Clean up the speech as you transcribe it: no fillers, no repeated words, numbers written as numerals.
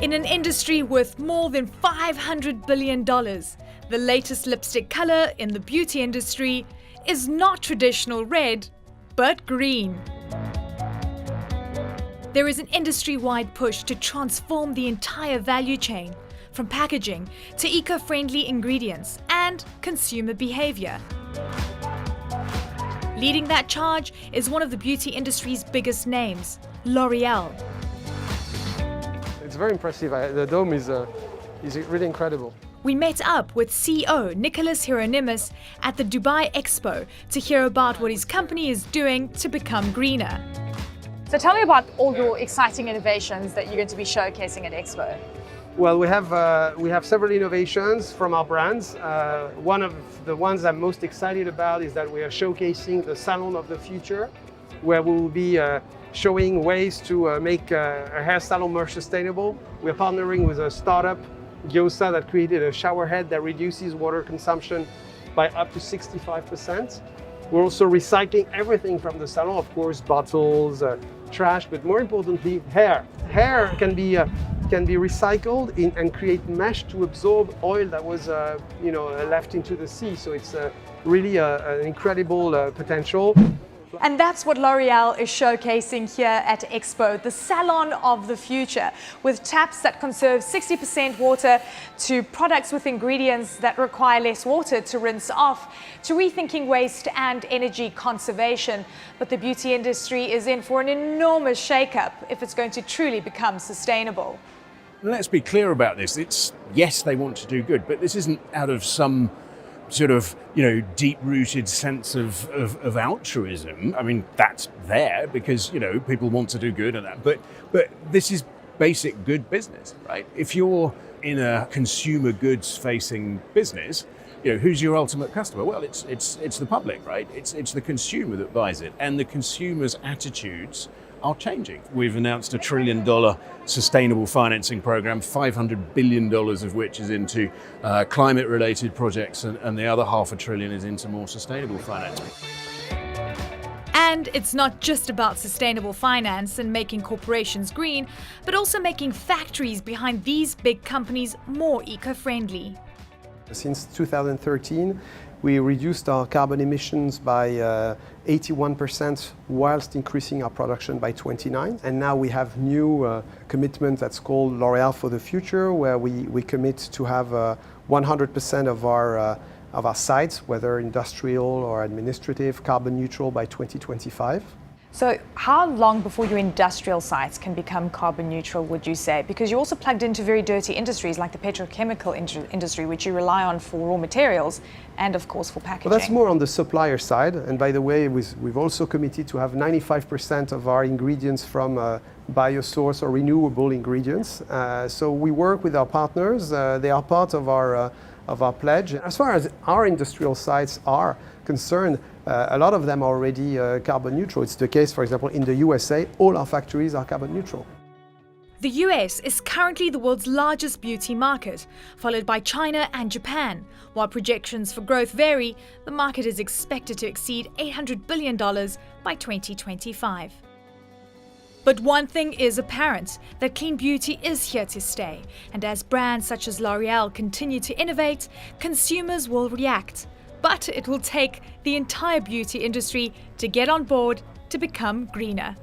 In an industry worth more than $500 billion, the latest lipstick color in the beauty industry is not traditional red, but green. There is an industry-wide push to transform the entire value chain, from packaging to eco-friendly ingredients and consumer behavior. Leading that charge is one of the beauty industry's biggest names, L'Oreal. It's very impressive. The dome is really incredible. We met up with CEO Nicholas Hieronymus at the Dubai Expo to hear about what his company is doing to become greener. So tell me about all your exciting innovations that you're going to be showcasing at Expo. Well, we have several innovations from our brands. One of the ones I'm most excited about is that we are showcasing the Salon of the Future, where we will be showing ways to make a hair salon more sustainable. We're partnering with a startup, Gyosa, that created a shower head that reduces water consumption by up to 65%. We're also recycling everything from the salon, of course, bottles, trash, but more importantly, hair. Hair can be recycled and create mesh to absorb oil that was left into the sea. So it's really an incredible potential. And that's what L'Oreal is showcasing here at Expo, the Salon of the Future, with taps that conserve 60% water, to products with ingredients that require less water to rinse off, to rethinking waste and energy conservation. But the beauty industry is in for an enormous shake-up if it's going to truly become sustainable. Let's be clear about this. Yes, they want to do good, but this isn't out of some sort of, deep-rooted sense of altruism. I mean, that's there because, people want to do good and that. But this is basic good business, right? If you're in a consumer goods facing business, who's your ultimate customer? Well, it's the public, right? It's the consumer that buys it, and the consumer's attitudes are changing. We've announced $1 trillion sustainable financing program, $500 billion of which is into climate-related projects, and the other $500 billion is into more sustainable financing. And it's not just about sustainable finance and making corporations green, but also making factories behind these big companies more eco-friendly. Since 2013, we reduced our carbon emissions by 81% whilst increasing our production by 29%. And now we have new commitment that's called L'Oreal for the Future, where we commit to have 100% of our sites, whether industrial or administrative, carbon neutral by 2025. So how long before your industrial sites can become carbon neutral, would you say? Because you're also plugged into very dirty industries like the petrochemical industry, which you rely on for raw materials and, of course, for packaging. Well, that's more on the supplier side. And by the way, we've also committed to have 95% of our ingredients from biosource or renewable ingredients. So we work with our partners. They are part of our pledge. As far as our industrial sites are concerned, a lot of them are already carbon neutral. It's the case, for example, in the USA, all our factories are carbon neutral. The US is currently the world's largest beauty market, followed by China and Japan. While projections for growth vary, the market is expected to exceed $800 billion by 2025. But one thing is apparent, that clean beauty is here to stay. And as brands such as L'Oreal continue to innovate, consumers will react. But it will take the entire beauty industry to get on board to become greener.